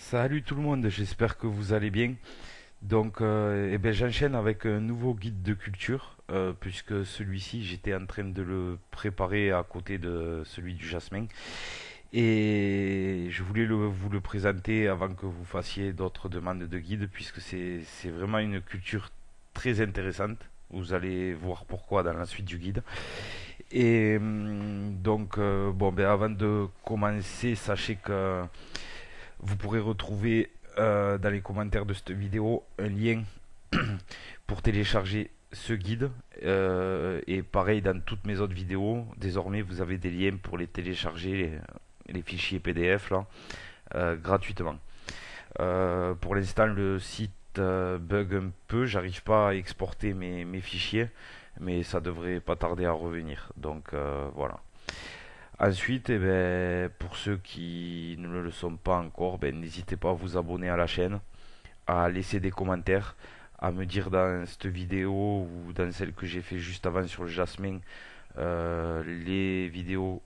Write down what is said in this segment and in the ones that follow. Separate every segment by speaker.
Speaker 1: Salut tout le monde, j'espère que vous allez bien. J'enchaîne avec un nouveau guide de culture, puisque celui-ci, j'étais en train de le préparer à côté de celui du jasmin. Et je voulais vous le présenter avant que vous fassiez d'autres demandes de guide, puisque c'est vraiment une culture très intéressante. Vous allez voir pourquoi dans la suite du guide. Avant de commencer, sachez que vous pourrez retrouver dans les commentaires de cette vidéo un lien pour télécharger ce guide. Et pareil dans toutes mes autres vidéos, désormais vous avez des liens pour les télécharger, les fichiers PDF là, gratuitement. Pour l'instant le site bug un peu, j'arrive pas à exporter mes fichiers, mais ça devrait pas tarder à revenir. Voilà. Ensuite, pour ceux qui ne le sont pas encore, n'hésitez pas à vous abonner à la chaîne, à laisser des commentaires, à me dire dans cette vidéo ou dans celle que j'ai fait juste avant sur le jasmin, les vidéos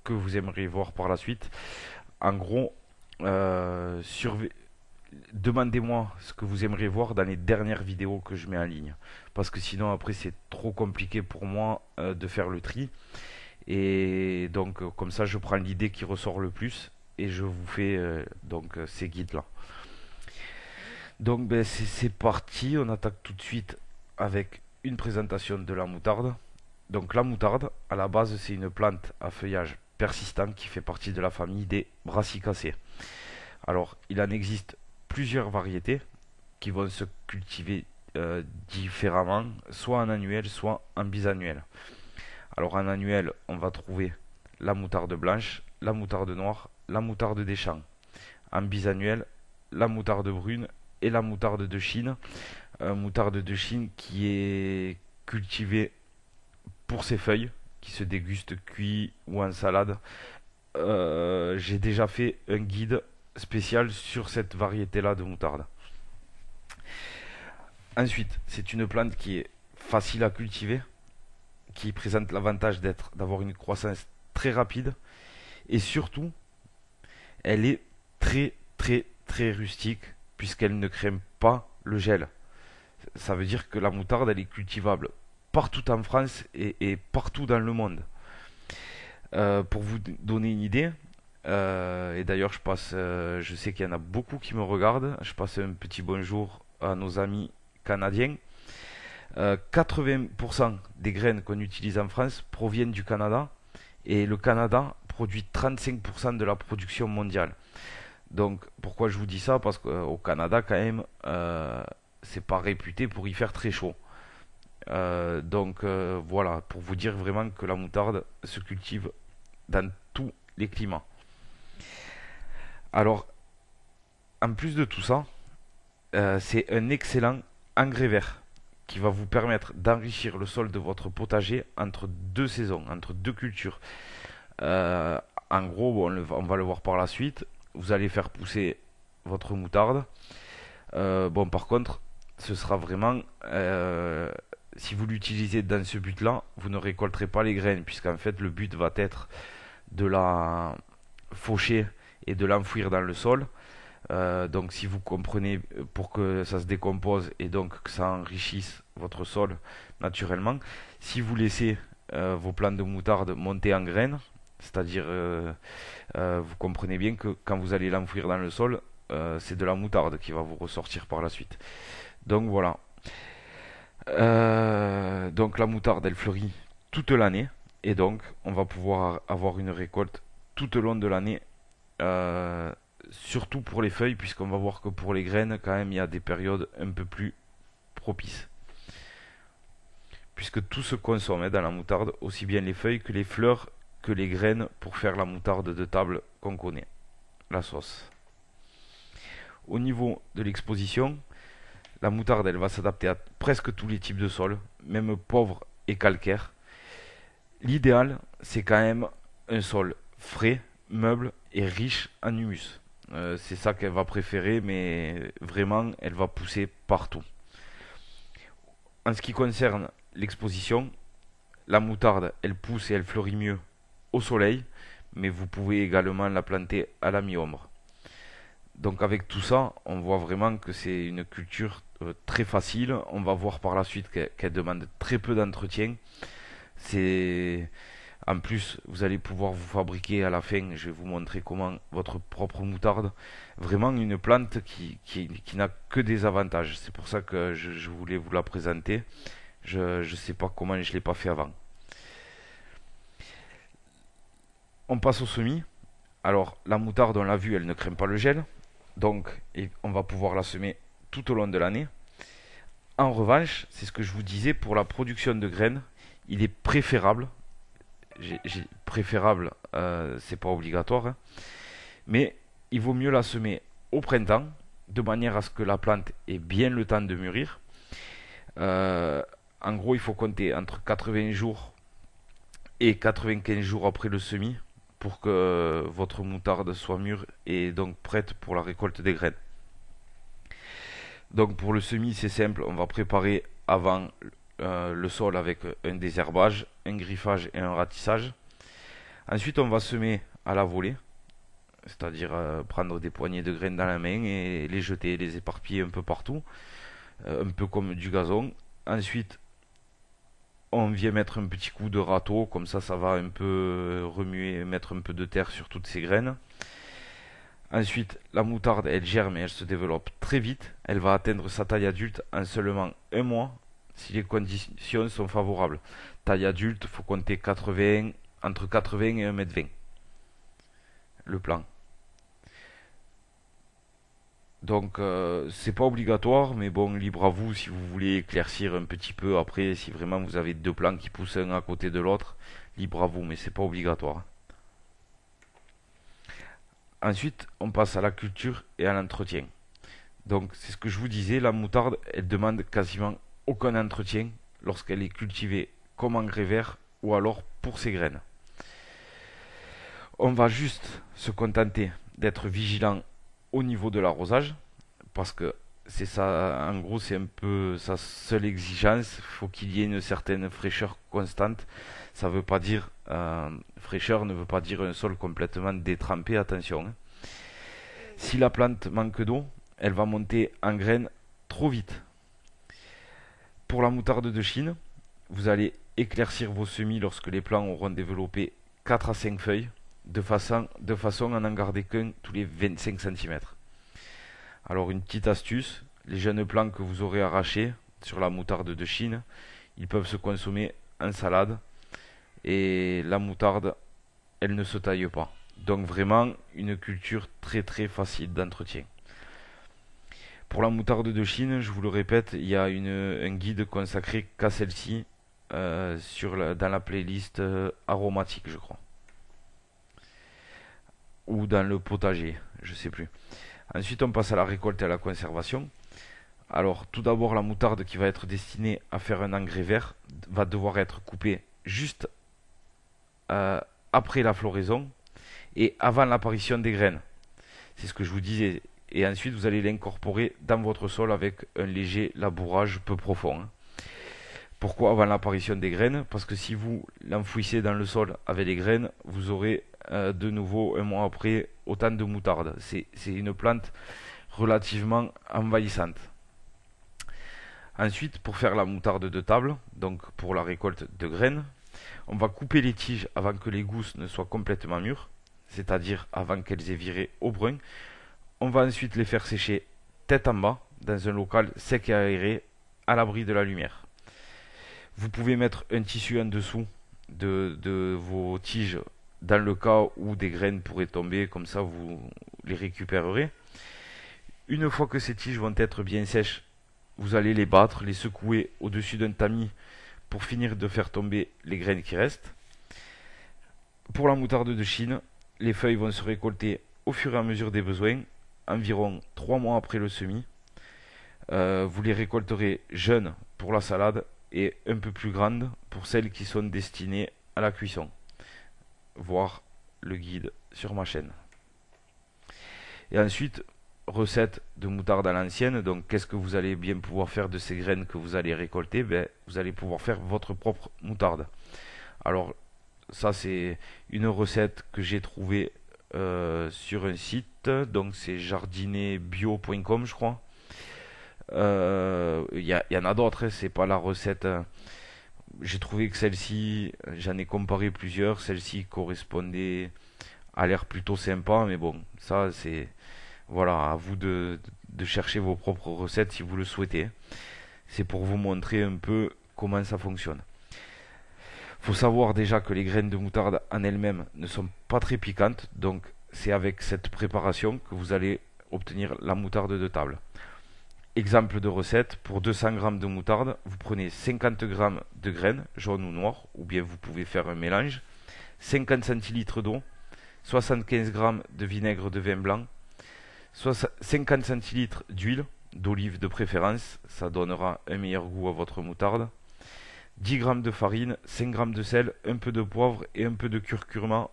Speaker 1: que vous aimeriez voir par la suite. En gros, demandez-moi ce que vous aimeriez voir dans les dernières vidéos que je mets en ligne. Parce que sinon après c'est trop compliqué pour moi de faire le tri. Et donc comme ça je prends l'idée qui ressort le plus et je vous fais ces guides là. C'est parti, on attaque tout de suite avec une présentation de la moutarde. Donc la moutarde à la base c'est une plante à feuillage persistant qui fait partie de la famille des brassicacées. Alors il en existe plusieurs variétés qui vont se cultiver différemment, soit en annuel soit en bisannuel. Alors en annuel, on va trouver la moutarde blanche, la moutarde noire, la moutarde des champs. En bisannuel, la moutarde brune et la moutarde de Chine. Moutarde de Chine qui est cultivée pour ses feuilles, qui se dégustent cuit ou en salade. J'ai déjà fait un guide spécial sur cette variété-là de moutarde. Ensuite, c'est une plante qui est facile à cultiver, qui présente l'avantage d'avoir une croissance très rapide et surtout elle est très rustique puisqu'elle ne crème pas le gel. Ça veut dire que la moutarde elle est cultivable partout en France et partout dans le monde. Pour vous donner une idée, et d'ailleurs je sais qu'il y en a beaucoup qui me regardent, je passe un petit bonjour à nos amis canadiens. 80% des graines qu'on utilise en France proviennent du Canada et le Canada produit 35% de la production mondiale. Donc pourquoi je vous dis ça? Parce qu'au Canada quand même c'est pas réputé pour y faire très chaud. Voilà, pour vous dire vraiment que la moutarde se cultive dans tous les climats. Alors en plus de tout ça, c'est un excellent engrais vert qui va vous permettre d'enrichir le sol de votre potager entre deux saisons, entre deux cultures. En gros, on va le voir par la suite, vous allez faire pousser votre moutarde. Par contre, ce sera vraiment, si vous l'utilisez dans ce but-là, vous ne récolterez pas les graines, puisqu'en fait le but va être de la faucher et de l'enfouir dans le sol. Donc si vous comprenez, pour que ça se décompose et donc que ça enrichisse votre sol naturellement, si vous laissez vos plants de moutarde monter en graines, c'est-à-dire vous comprenez bien que quand vous allez l'enfouir dans le sol, c'est de la moutarde qui va vous ressortir par la suite. Donc voilà. Donc la moutarde elle fleurit toute l'année et donc on va pouvoir avoir une récolte tout au long de l'année. Surtout pour les feuilles, puisqu'on va voir que pour les graines, quand même, il y a des périodes un peu plus propices. Puisque tout se consomme dans la moutarde, aussi bien les feuilles que les fleurs, que les graines, pour faire la moutarde de table qu'on connaît, la sauce. Au niveau de l'exposition, la moutarde, elle va s'adapter à presque tous les types de sols, même pauvres et calcaires. L'idéal, c'est quand même un sol frais, meuble et riche en humus. C'est ça qu'elle va préférer, mais vraiment, elle va pousser partout. En ce qui concerne l'exposition, la moutarde, elle pousse et elle fleurit mieux au soleil, mais vous pouvez également la planter à la mi-ombre. Donc avec tout ça, on voit vraiment que c'est une culture très facile. On va voir par la suite qu'elle demande très peu d'entretien. C'est En plus, vous allez pouvoir vous fabriquer à la fin, je vais vous montrer comment, votre propre moutarde. Vraiment une plante qui n'a que des avantages. C'est pour ça que je voulais vous la présenter. Je ne sais pas comment je ne l'ai pas fait avant. On passe au semis. Alors, la moutarde, on l'a vu, elle ne craint pas le gel. Donc, on va pouvoir la semer tout au long de l'année. En revanche, c'est ce que je vous disais, pour la production de graines, il est préférable, préférable, c'est pas obligatoire, hein, mais il vaut mieux la semer au printemps, de manière à ce que la plante ait bien le temps de mûrir. Euh, En gros, il faut compter entre 80 jours et 95 jours après le semis pour que votre moutarde soit mûre et donc prête pour la récolte des graines. Donc pour le semis, c'est simple, on va préparer avant le sol avec un désherbage, un griffage et un ratissage. Ensuite, on va semer à la volée, c'est-à-dire prendre des poignées de graines dans la main et les jeter, les éparpiller un peu partout, un peu comme du gazon. Ensuite, on vient mettre un petit coup de râteau, comme ça va un peu remuer, mettre un peu de terre sur toutes ces graines. Ensuite, la moutarde, elle germe et elle se développe très vite. Elle va atteindre sa taille adulte en seulement un mois si les conditions sont favorables. Taille adulte, il faut compter 80, entre 80 et 1,20 m le plan. Donc c'est pas obligatoire, mais bon, libre à vous si vous voulez éclaircir un petit peu après, si vraiment vous avez deux plants qui poussent un à côté de l'autre, libre à vous, mais c'est pas obligatoire. Ensuite, on passe à la culture et à l'entretien. Donc c'est ce que je vous disais, la moutarde, elle demande quasiment aucun entretien lorsqu'elle est cultivée comme engrais vert ou alors pour ses graines. On va juste se contenter d'être vigilant au niveau de l'arrosage parce que c'est ça, en gros, c'est un peu sa seule exigence. Il faut qu'il y ait une certaine fraîcheur constante. Ça veut pas dire fraîcheur ne veut pas dire un sol complètement détrempé. Attention, hein. Si la plante manque d'eau, elle va monter en graines trop vite. Pour la moutarde de Chine, vous allez éclaircir vos semis lorsque les plants auront développé 4 à 5 feuilles, de façon à n'en garder qu'un tous les 25 cm. Alors une petite astuce, les jeunes plants que vous aurez arrachés sur la moutarde de Chine, ils peuvent se consommer en salade et la moutarde, elle ne se taille pas. Donc vraiment une culture très très facile d'entretien. Pour la moutarde de Chine, je vous le répète, il y a un guide consacré qu'à celle-ci dans la playlist aromatique, je crois. Ou dans le potager, je sais plus. Ensuite, on passe à la récolte et à la conservation. Alors, tout d'abord, la moutarde qui va être destinée à faire un engrais vert va devoir être coupée juste euh, après la floraison et avant l'apparition des graines. C'est ce que je vous disais. Et ensuite, vous allez l'incorporer dans votre sol avec un léger labourage peu profond, hein. Pourquoi avant l'apparition des graines? Parce que si vous l'enfouissez dans le sol avec les graines, vous aurez de nouveau un mois après autant de moutarde. C'est une plante relativement envahissante. Ensuite, pour faire la moutarde de table, donc pour la récolte de graines, on va couper les tiges avant que les gousses ne soient complètement mûres, c'est-à-dire avant qu'elles aient viré au brun. On va ensuite les faire sécher tête en bas dans un local sec et aéré à l'abri de la lumière. Vous pouvez mettre un tissu en dessous de vos tiges dans le cas où des graines pourraient tomber, comme ça vous les récupérerez. Une fois que ces tiges vont être bien sèches, vous allez les battre, les secouer au-dessus d'un tamis pour finir de faire tomber les graines qui restent. Pour la moutarde de Chine, les feuilles vont se récolter au fur et à mesure des besoins, environ 3 mois après le semis. Vous les récolterez jeunes pour la salade et un peu plus grandes pour celles qui sont destinées à la cuisson. Voir le guide sur ma chaîne. Et ensuite, recette de moutarde à l'ancienne. Donc, qu'est-ce que vous allez bien pouvoir faire de ces graines que vous allez récolter? Vous allez pouvoir faire votre propre moutarde. Alors, ça, c'est une recette que j'ai trouvée sur un site, donc c'est jardinerbio.com je crois. Y en a d'autres, hein, c'est pas la recette. J'ai trouvé que celle-ci, j'en ai comparé plusieurs, celle-ci correspondait, a l'air plutôt sympa, mais bon, ça c'est, voilà, à vous de chercher vos propres recettes si vous le souhaitez. C'est pour vous montrer un peu comment ça fonctionne. Faut savoir déjà que les graines de moutarde en elles-mêmes ne sont pas très piquantes, donc c'est avec cette préparation que vous allez obtenir la moutarde de table. Exemple de recette, pour 200 g de moutarde, vous prenez 50 g de graines, jaunes ou noires, ou bien vous pouvez faire un mélange, 50 centilitres d'eau, 75 g de vinaigre de vin blanc, 50 centilitres d'huile, d'olive de préférence, ça donnera un meilleur goût à votre moutarde, 10 g de farine, 5 g de sel, un peu de poivre et un peu de curcuma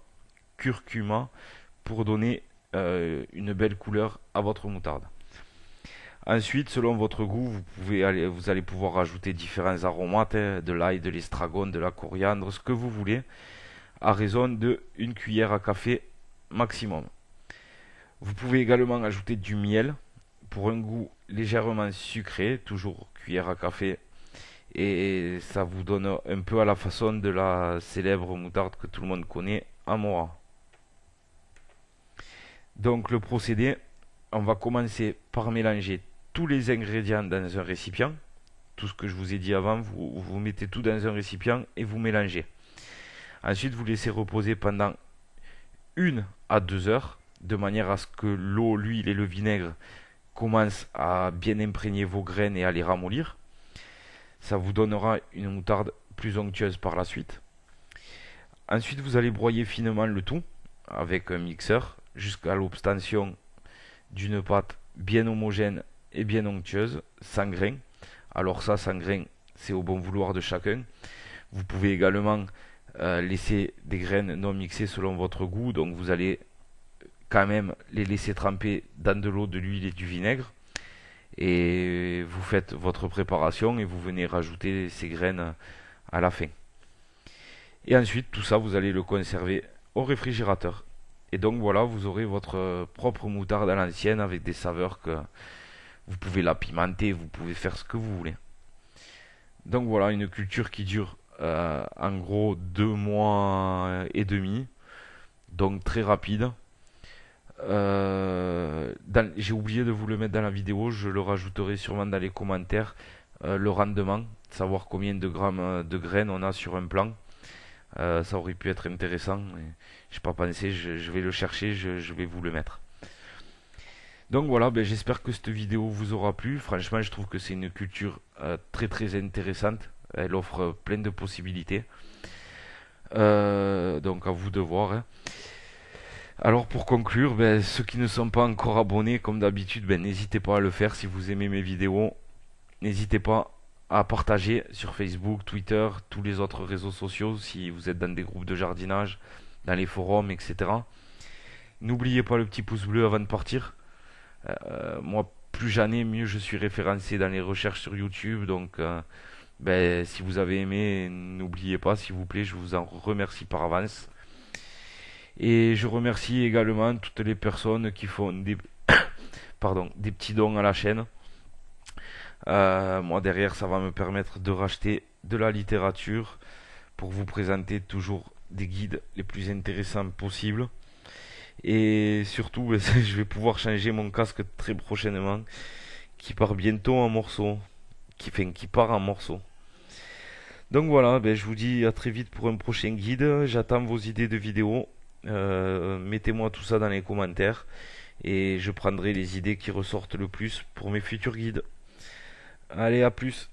Speaker 1: pour donner une belle couleur à votre moutarde. Ensuite, selon votre goût, vous allez pouvoir rajouter différents aromates, hein, de l'ail, de l'estragon, de la coriandre, ce que vous voulez, à raison de 1 cuillère à café maximum. Vous pouvez également ajouter du miel pour un goût légèrement sucré, toujours cuillère à café, et ça vous donne un peu à la façon de la célèbre moutarde que tout le monde connaît, Amora. Donc le procédé, on va commencer par mélanger tous les ingrédients dans un récipient. Tout ce que je vous ai dit avant, vous mettez tout dans un récipient et vous mélangez. Ensuite, vous laissez reposer pendant 1 à 2 heures, de manière à ce que l'eau, l'huile et le vinaigre commencent à bien imprégner vos graines et à les ramollir. Ça vous donnera une moutarde plus onctueuse par la suite. Ensuite, vous allez broyer finement le tout avec un mixeur jusqu'à l'obtention d'une pâte bien homogène et bien onctueuse, sans grains. Alors ça, sans grains, c'est au bon vouloir de chacun. Vous pouvez également laisser des graines non mixées selon votre goût, donc vous allez quand même les laisser tremper dans de l'eau, de l'huile et du vinaigre. Et vous faites votre préparation et vous venez rajouter ces graines à la fin. Et ensuite, tout ça, vous allez le conserver au réfrigérateur. Et donc voilà, vous aurez votre propre moutarde à l'ancienne avec des saveurs que vous pouvez la pimenter, vous pouvez faire ce que vous voulez. Donc voilà, une culture qui dure en gros 2 mois et demi, donc très rapide. J'ai oublié de vous le mettre dans la vidéo, je le rajouterai sûrement dans les commentaires, le rendement, savoir combien de grammes de graines on a sur un plant. Ça aurait pu être intéressant, mais je n'ai pas pensé, je vais le chercher, je vais vous le mettre. Donc voilà, j'espère que cette vidéo vous aura plu. Franchement, je trouve que c'est une culture très très intéressante. Elle offre plein de possibilités. Donc à vous de voir, hein. Alors pour conclure, ceux qui ne sont pas encore abonnés, comme d'habitude, n'hésitez pas à le faire si vous aimez mes vidéos. N'hésitez pas à partager sur Facebook, Twitter, tous les autres réseaux sociaux si vous êtes dans des groupes de jardinage, dans les forums, etc. N'oubliez pas le petit pouce bleu avant de partir. Moi, plus j'en ai, mieux je suis référencé dans les recherches sur YouTube. Donc, si vous avez aimé, n'oubliez pas, s'il vous plaît, je vous en remercie par avance. Et je remercie également toutes les personnes qui font des petits dons à la chaîne. Moi, derrière, ça va me permettre de racheter de la littérature pour vous présenter toujours des guides les plus intéressants possibles. Et surtout, je vais pouvoir changer mon casque très prochainement, qui part bientôt en morceaux, qui part en morceaux. Donc voilà, je vous dis à très vite pour un prochain guide. J'attends vos idées de vidéos. Mettez-moi tout ça dans les commentaires et je prendrai les idées qui ressortent le plus pour mes futurs guides. Allez, à plus.